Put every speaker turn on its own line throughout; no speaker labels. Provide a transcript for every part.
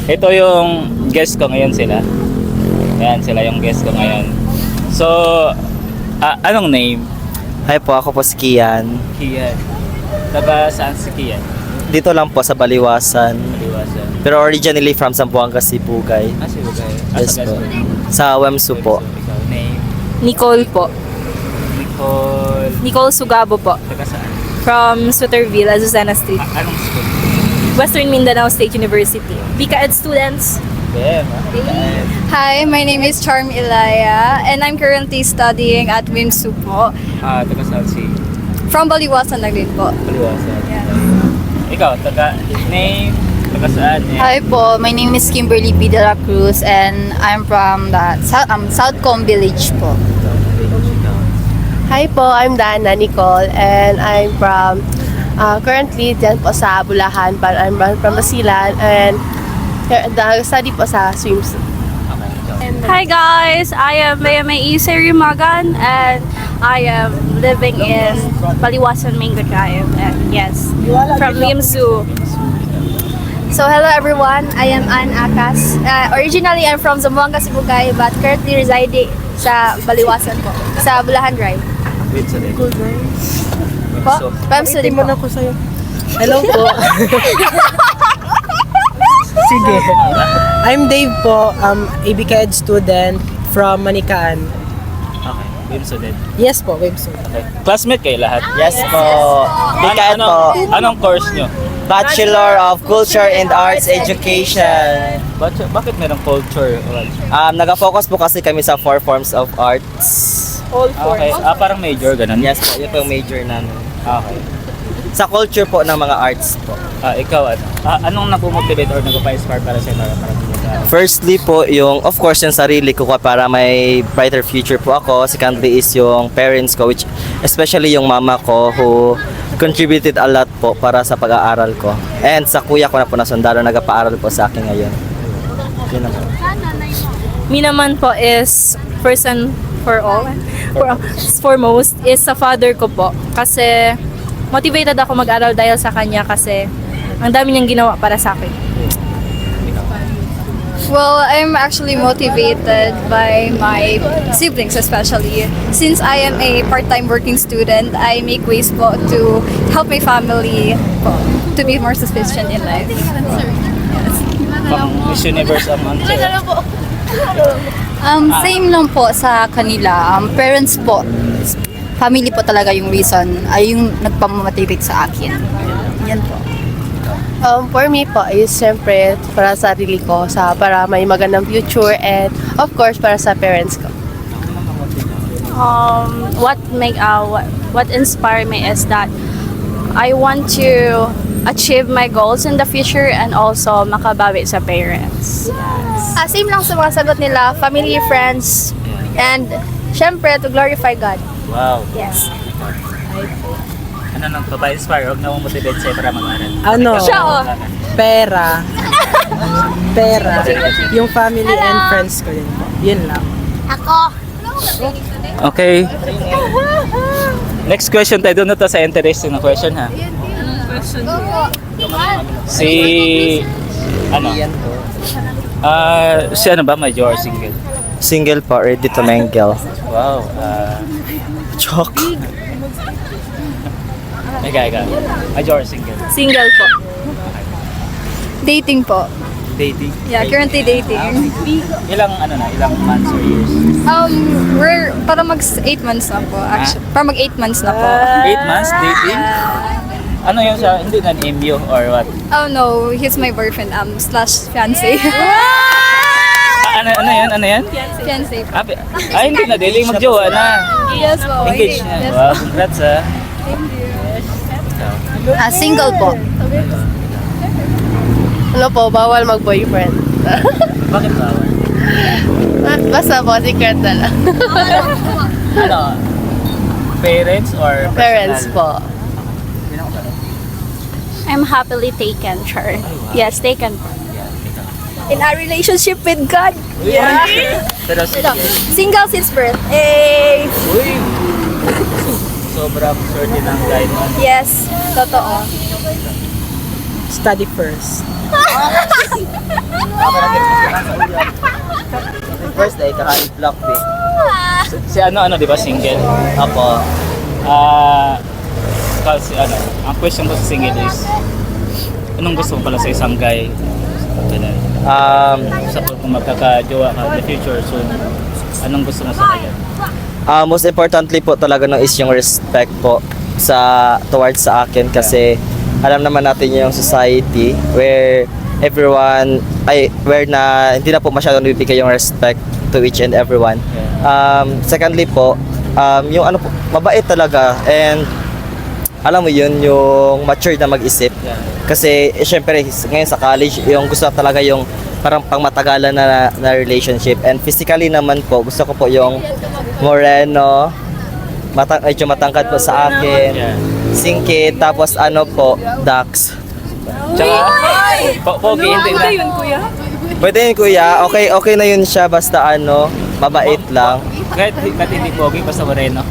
Ito yung guest ko ngayon sila. Ayan, sila yung guest ko ngayon. So, anong name?
Hi po, ako po si Kian.
Kian. Taga saan si Kian?
Dito lang po sa Baliwasan.
Maliwasan.
Pero originally from Zamboanga, Sibugay.
Si Bugay.
Yes po. Sa Wemsu po.
Ikaw, name?
Nicole po.
Nicole.
Nicole Sugabo po.
Taga saan?
From Suterville, Azucena Street.
Anong school?
Western Mindanao State University. BCAD students.
Yeah,
Hi, my name is Charm Ilaya and I'm currently studying at WIMSU po.
taga saan si
From Baliwasan na rin po.
Maliwasan.
Yes.
Ikaw, taga name? Taga saan?
Hi po, my name is Kimberly P. De La Cruz and I'm from the Southcomb Village po.
Hi po, I'm Dana Nicole and I'm from currently dyan po sa Bulacan, but I'm from Basilan and study po sa swimsuit.
Hi guys, I am Mayamay Serimagan and I am living in Baliwasan Mango Drive and yes, from Limsu.
So hello everyone, I am Ann Akas. Originally I'm from Zamboanga, Sibugay but currently residing sa Baliwasan po, sa Bulacan Drive.
Wait, sorry.
Po? WIMSU din po.
Hello po. Sige. I'm Dave po, ABCAD student from Manikaan.
Okay, Wimso din.
Yes po, Webso.
Okay. Classmate kayo lahat?
Yes po. BCAD po.
Anong course nyo?
Bachelor of Culture and Arts Education.
Bakit merong culture?
Nag-focus po kasi kami sa 4 forms of arts.
Okay, parang major, ganun?
Yes po, yun po yung major namin.
Okay.
Sa culture po ng mga arts po.
Ikaw, anong nag-motivate or nag-inspire para sa'yo para pumunta?
Firstly po, yung of course yung sarili ko para may brighter future po ako. Secondly is yung parents ko, which especially yung mama ko who contributed a lot po para sa pag-aaral ko. And sa kuya ko na po na sundalo, nagpaaral po sa akin ngayon. Yun na po.
Me naman po is first and foremost is sa father ko po. Kasi motivated ako mag-aral dahil sa kanya kasi ang dami niyang ginawa para sa akin.
Well, I'm actually motivated by my siblings especially. Since I am a part-time working student, I make ways po to help my family po, to be more sufficient in life.
Pang Miss Universe ang answer.
Same lang po sa kanila. Parents po, family po talaga yung reason, ay yung nagpamotivate sa akin. Yan po.
For me po is siyempre para sa sarili ko, para may magandang future and of course para sa parents ko.
What inspired me is that I want to achieve my goals in the future and also makabawi sa parents.
Same lang sa mga sagot nila, family, friends, and syempre to glorify God.
Wow.
Yes.
Ano nang papa-inspire? Huwag na mong motivate sa'yo para mag-aral.
Ano?
Siya, oh.
Pera. Yung family and friends ko yun po. Yun lang.
Okay. Next question tayo. Doon na to sa interesting na question ha. Si... Ano? Si ano ba? Major single?
Single po, ready to mingle.
Wow.
Chok.
Ika. Major single.
Single po.
Dating po.
Dating?
Yeah, currently dating.
Ilang months or years?
We're para mag 8 months na po actually. Para mag 8 months na po.
8 months dating? Ano yun siya? Hindi na MU or what?
Oh no, he's my boyfriend slash fiancé.
Ano yan?
Fiancé.
Hindi na dating, magjowa na.
Yes po.
Engaged na.
Yes.
Wow, congrats ha.
Single po.
Ano po, bawal mag-boyfriend.
Bakit bawal?
Basta po, secret na lang.
Ano? Parents or personal?
Parents po.
I'm happily taken, Char. Yes, taken po.
In a relationship with God.
Yeah. Pero
Single since birth. Eh,
uy! Sobrang swerte ng guide mo.
yes, totoo.
Study first.
First day, kahit block eh.
Si ano, di ba, single?
Apo.
Kasi ang question ko sa single is, anong gusto mo pala sa isang guy? Ganun. Sa kung magkakajowa ka in the future, so anong gusto mo sa kanya?
Most importantly po talaga no is yung respect po towards sa akin kasi alam naman natin yung society where everyone where na hindi na po masyadong nabibigay yung respect to each and everyone. Secondly po, yung ano po, mabait talaga and alam mo yun, yung mature na mag-isip. Kasi syempre ngayon sa college, yung gusto talaga yung parang pangmatagalan na relationship. And physically naman po, gusto ko po yung moreno, medyo matangkad po sa akin, singkit, tapos ano po, ducks.
Tsaka, pogi, hindi na.
Pwede yun kuya, okay na yun siya basta ano, mabait lang.
Kahit hindi pogi, basta moreno.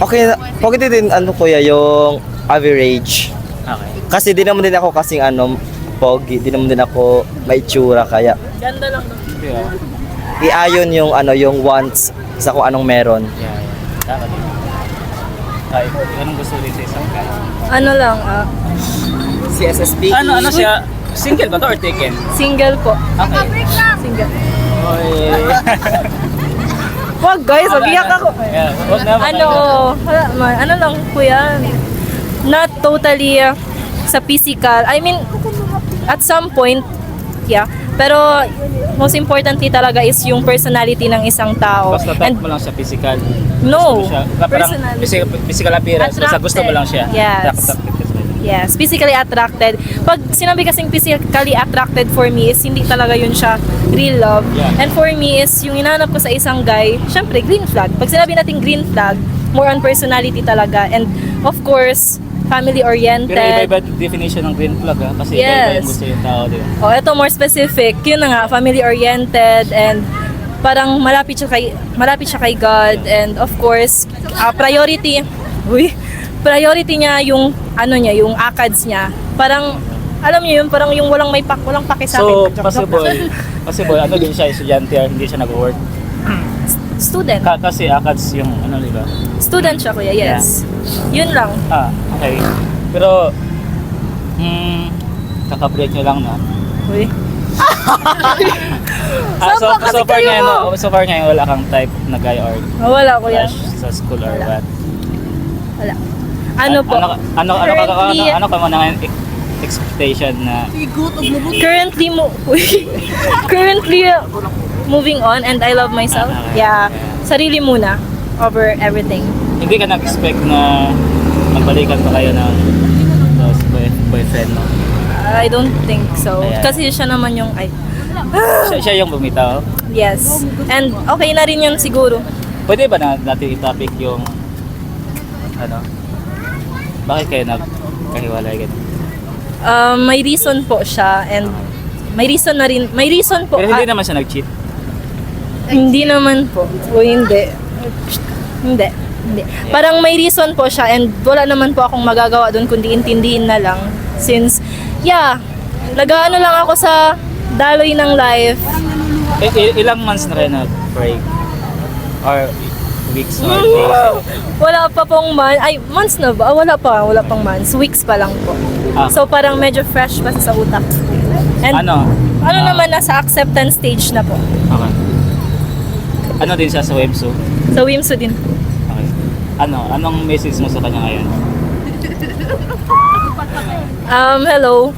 Okay, pwede din ano kuya, yung average.
Okay.
Kasi di naman din ako kasing ano, pogi, di naman din ako may tsura kaya.
Ganda lang.
Yeah.
Iayon yung ano, yung wants sa kung anong meron.
Yeah. Tama din. Ay, anong gusto rin sa isang guy?
Ano lang,
Si SSP.
Ano siya? Single ba to or taken?
single po.
Okay.
Single.
Oy.
Wag guys, mag-iyak ako.
Yeah, wag na.
Wala man. Ano lang kuya, not totally sa physical. I mean, at some point, yeah. Pero most importantly talaga is yung personality ng isang tao.
Basta type mo lang siya physical.
No,
Gusto mo siya. Parang
personality.
physical appearance. Basta gusto mo lang siya.
Yes. Yes, physically attracted. Pag sinabi kasing physically attracted for me is hindi talaga yun siya real love.
Yeah.
And for me is yung inanap ko sa isang guy, syempre green flag. Pag sinabi natin green flag, more on personality talaga. And of course, family-oriented.
Pero iba-iba definition ng green flag ha? Kasi iba-iba
Yes.
yung gusto yung tao din.
Oh, ito more specific. Yun na nga, family-oriented and parang malapit siya kay God and of course, priority niya yung yung akads niya. Parang alam niyo yun, parang yung walang paki sa
So,
akin.
possible, ano din siya, estudyante, hindi siya nag-work.
Student.
Kasi akads yung, di ba?
Student siya kuya, yes. Yun lang.
Okay. Pero, kakabreak nyo lang na.
Uy.
So far ngayon, wala kang type na guy or
Wala kuya.
crush sa school or what?
Wala. Ano po?
Ano ka mo na expectation na
Currently moving on and I love myself. Yeah. Sarili muna over everything.
hindi ka nag-expect na magbalikan pa kayo ng boyfriend mo?
I don't think so.
Ayan.
Kasi siya naman yung
Siya yung bumitaw.
yes. And okay na rin yun siguro.
Pwede ba natin i-topic yung bakit kayo nagkahiwalay ganun?
May reason po siya and may reason po.
Pero hindi naman siya nag-cheat.
Hindi naman po. O hindi. Hindi. Parang may reason po siya and wala naman po akong magagawa doon kundi intindihin na lang. Since, nag-ano lang ako sa daloy ng life.
Ilang months na kayo nag-break? Or weeks or days?
Wala pa pong months na ba? Wala pang months. Weeks pa lang po. So parang medyo fresh pa sa utak. And
Ano
naman, nasa acceptance stage na po.
Okay. Ano din siya sa webso?
Sa Wimso din.
Okay. Anong message mo sa kanya ngayon?
Hello.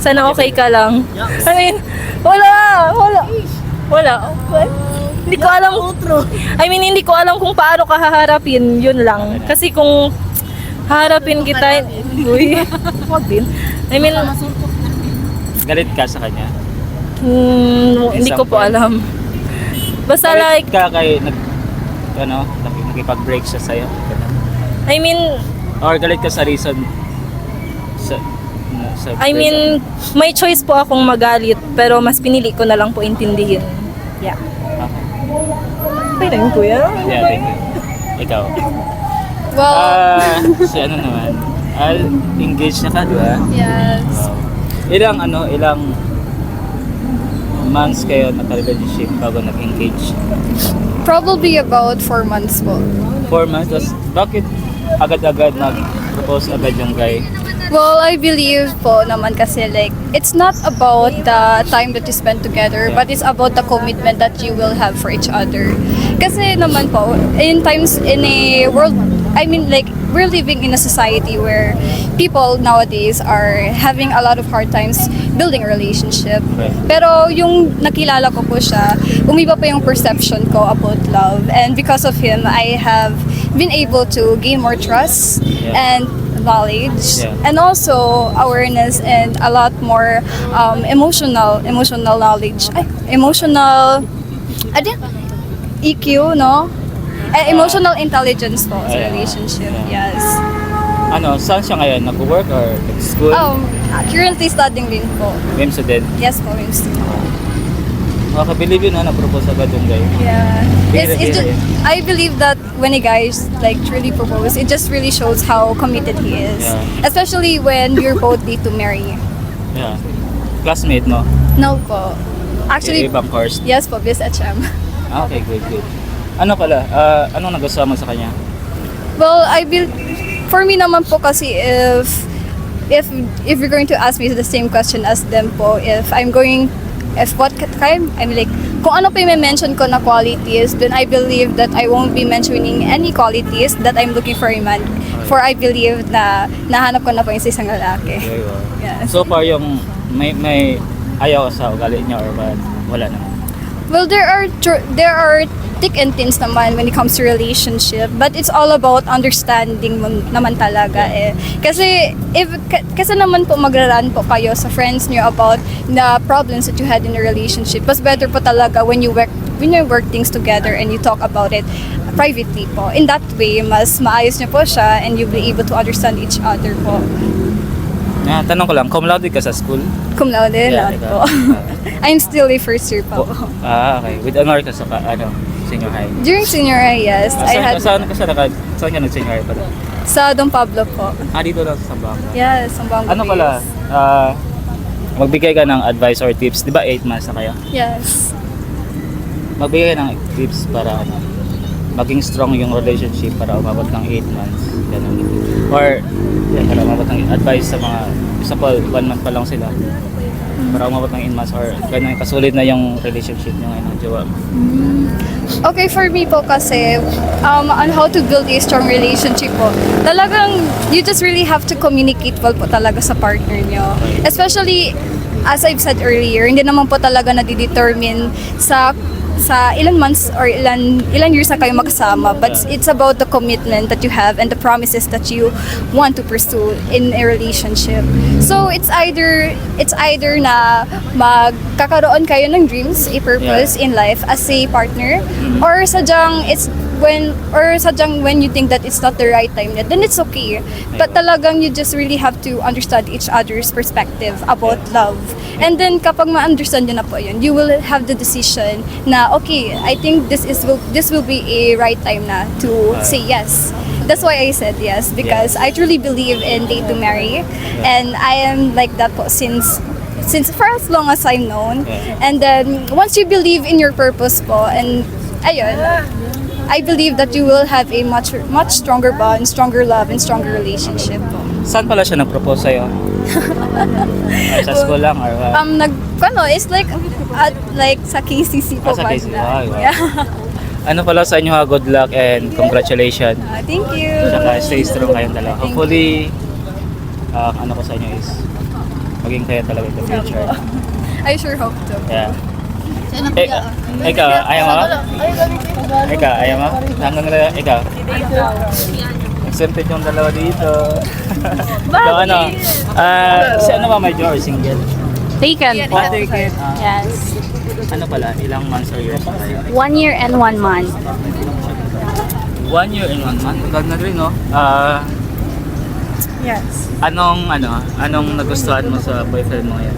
Sana okay ka lang. I mean, wala. Hindi ko alam. Hindi ko alam kung paano ka haharapin. Yun lang. Kasi kung haharapin kita, wag din.
Galit ka sa kanya?
Hindi ko po alam. Basta
Galit
like,
ka kay nakipag-break siya sa'yo? Ganun. Or galit ka sa reason sa
may choice po akong magalit, pero mas pinili ko na lang po intindihin. Yeah. Okay na yun, kuya.
Yeah, thank you. Ikaw?
Well,
Si naman? Engaged na ka, di ba?
yes.
Wow. Ilang months kayo naka-relationship bago nag-engage?
Probably about 4 months po.
4 months? Tapos bakit agad-agad nag-propose agad yung guy?
Well, I believe po naman kasi like, it's not about the time that you spend together,
Yeah.
but it's about the commitment that you will have for each other. Kasi naman po, in a world, I mean like, we're living in a society where people nowadays are having a lot of hard times building a relationship.
Right.
Pero yung nakilala ko po siya, umiba pa yung perception ko about love. And because of him, I have been able to gain more trust
Yeah.
and knowledge,
Yeah.
and also awareness and a lot more emotional knowledge, emotional ano yun? EQ, no? Emotional intelligence po sa
Yeah.
relationship.
Yeah.
Yes.
Saan siya ngayon? Nag-work or school?
Currently studying din po.
Game student?
Yes po, yung student.
Makakabilib yun na-propose agad yung guy.
Yeah.
Bihira,
It's just,
bihira.
I believe that when a guy like truly propose, it just really shows how committed he is.
Yeah.
Especially when you're both date to marry.
Yeah. Classmate mo?
No po. Actually,
Ibang course?
yes po, Biz HM.
Okay, good. Ano pala? Anong nagustuhan mo sa kanya?
Well, for me naman po kasi if you're going to ask me the same question as them po, kung ano pa yung mention ko na qualities, then I believe that I won't be mentioning any qualities that I'm looking for a man. For I believe na nahanap ko na po yung sa isang lalaki.
Very well.
Yes.
So far yung may ayaw sa ugali niya or wala naman?
Well, there are thick and thins naman when it comes to relationship, but it's all about understanding mo naman talaga eh. Kasi kasi naman po magraran po kayo sa friends niyo about the problems that you had in a relationship. Mas better po talaga when you work things together and you talk about it privately po. In that way, mas maayos niyo po siya and you'll be able to understand each other po.
Tanong ko lang, cum laude ka sa school?
Cum laude,
Yeah,
lahat
ikaw.
po. I'm still a first year pa po.
Okay. With honor ka sa senior high?
During senior high, yes, I had
Saan ka nag-senior high pala?
sa Don Pablo po.
Dito lang sa Sambuanga.
Yes, Sambuanga
Ano
base.
pala? Magbigay ka ng advice or tips. Di ba 8 months na kayo?
Yes.
Magbigay ka ng tips para maging strong yung relationship para umabot ng 8 months. Ganun. Or para umabot ng advice sa mga isa pa 1 month pa lang sila. Para umabot ng 8 months or ganun kasulid na yung relationship nyo ngayon ng jowa.
Okay, for me po kasi, on how to build a strong relationship po, talagang you just really have to communicate well po talaga sa partner nyo. Especially, as I've said earlier, hindi naman po talaga nadidetermine sa ilan months or ilan years na kayo magkasama, but it's about the commitment that you have and the promises that you want to pursue in a relationship. So it's either na magkakaroon kayo ng dreams, a purpose in life as a partner, or sadyang when you think that it's not the right time yet, then it's okay. But talagang you just really have to understand each other's perspective about love. And then kapag ma-understand nyo na po yun, you will have the decision na okay, I think this will be a right time na to say yes. That's why I said yes, because I truly believe in date to marry, and I am like that po since for as long as I'm known. And then once you believe in your purpose po, and ayun, I believe that you will have a much stronger bond, stronger love, and stronger relationship po.
Saan pala siya nag-propose sa'yo? Ay, sa school lang or what?
It's like sa KCC po.
Sa KCC.
banda.
Wow.
Yeah.
Ano pala sa inyo good luck and congratulations.
Thank you.
Saka stay strong kayong dalawa. Hopefully, ano ko sa inyo is maging kayo talaga in the future.
I sure hope to.
Yeah. Ikaw, ayaw mo? Ikaw, ayaw mo? Hanggang na, ikaw. Exempted yung dalawa dito. So ano, si ano ba may jowa or single?
Taken po.
Taken.
Yes.
Ano pala, ilang months or years na kayo?
1 year and 1 month.
1 year and 1 month? Agad na rin, no?
Yes.
Anong nagustuhan mo sa boyfriend mo ngayon?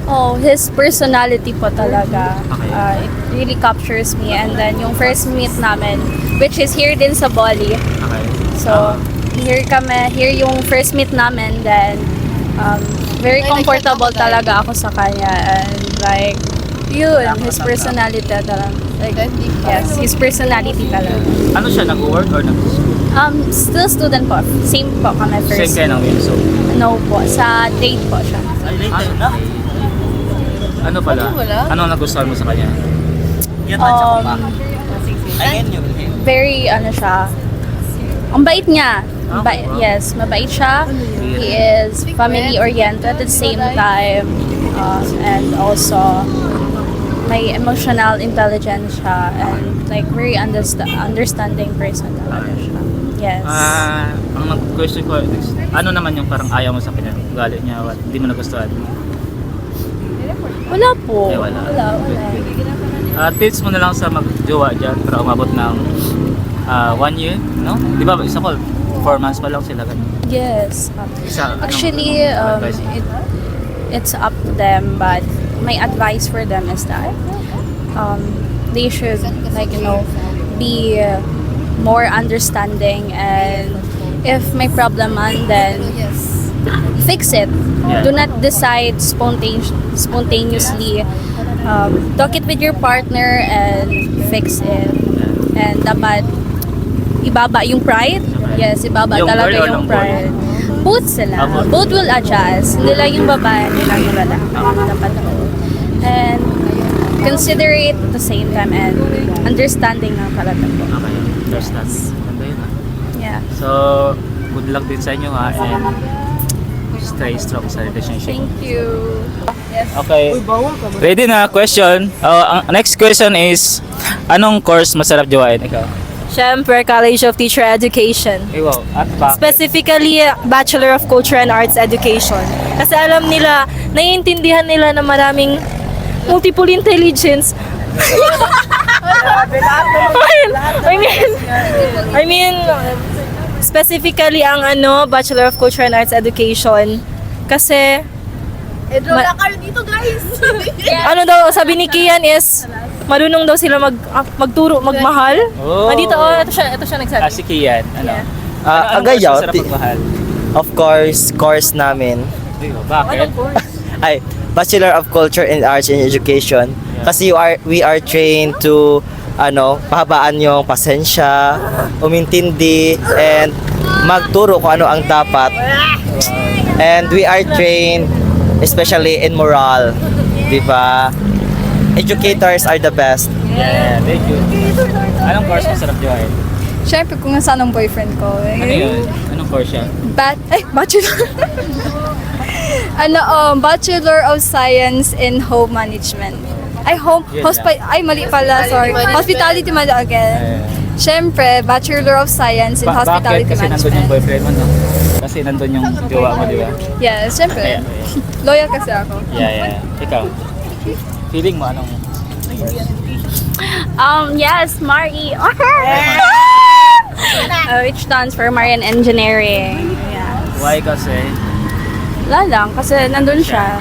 Oh, his personality po talaga.
Okay.
It really captures me. And then yung first meet namin, which is here din sa Bali.
Okay.
So, here yung first meet namin. Then,
Very comfortable talaga ako sa kanya. And like, yun, his personality talaga. Like, yes, his personality talaga.
Ano siya, nag-work or nag-school?
Still student po. Same po kami
Same
first.
kayo ng Wilson.
No po. Sa date po siya.
Ano pala? Ano nagustuhan mo sa kanya?
Very, ano siya, ang bait niya. Yes, mabait siya. He is family-oriented at the same time. And also, may emotional intelligence siya. And like, very understanding person talaga siya. Yes.
Ang question ko, ano naman yung parang ayaw mo sa kanya? Galit niya, hindi mo nagustuhan?
Wala po.
Wala.
Wala.
Tips mo na lang sa mag-jowa dyan para umabot ng 1 year, no? Di ba, isa ko, 4 months pa lang sila ganun.
Yes.
Isa,
Actually,
advice?
it's up to them, but my advice for them is that they should, like, be more understanding, and if may problem man, then fix it.
Yeah.
Do not decide spontaneously. Talk it with your partner and fix it. And dapat ibaba yung pride. Yes, ibaba
Yung
talaga
girl or
yung
yung boy?
pride. Both sila.
Both.
Both will adjust. Hindi lang yung babae, hindi lang yung lalaki. Dapat and considerate at the same time and understanding ng talaga po.
Okay, understand. Ganda yun
Yeah.
So, good luck din sa inyo ha, and stay strong sa relationship.
Thank you.
Okay. Ready na question? Ang next question is, anong course masarap jowain? Ikaw?
Siyempre, College of Teacher Education.
Wow. At bakit?
Specifically, Bachelor of Culture and Arts Education. Kasi alam nila, naiintindihan nila na maraming multiple intelligence. I mean, specifically ang Bachelor of Culture and Arts Education. Kasi,
dito, guys!
ano daw, sabi ni Kian is, marunong daw sila magturo, magmahal.
Oh.
Dito, ito siya nagsabi.
Si Kian, ano?
Ah,
Anong
agayaw,
course masarap magmahal?
Of course namin.
Bakit?
Ay, Bachelor of Culture and Arts in Education.
Yeah.
Kasi we are trained to pahabaan yung pasensya, umintindi, and magturo kung ano ang dapat. And we are trained especially in moral, di ba? Educators are the best.
Yeah, thank you. Anong course masarap jowain?
Siyempre, kung nasaan ang boyfriend ko.
Ano yun? Anong course siya?
Bachelor. Bachelor of Science in Home Management. Mali pala, sorry. Hospitality Management again. Siyempre, Bachelor of Science in
Bakit?
Hospitality
Kasi nandun yung
Management.
boyfriend mo, no? Kasi nandun yung jowa mo, di ba?
Yeah, siyempre. Loyal kasi ako.
Yeah. Ikaw? Feeling mo anong
Yes, Mari. Which stands for Marian Engineering. Yeah.
why kasi?
Wala lang, kasi nandun siya.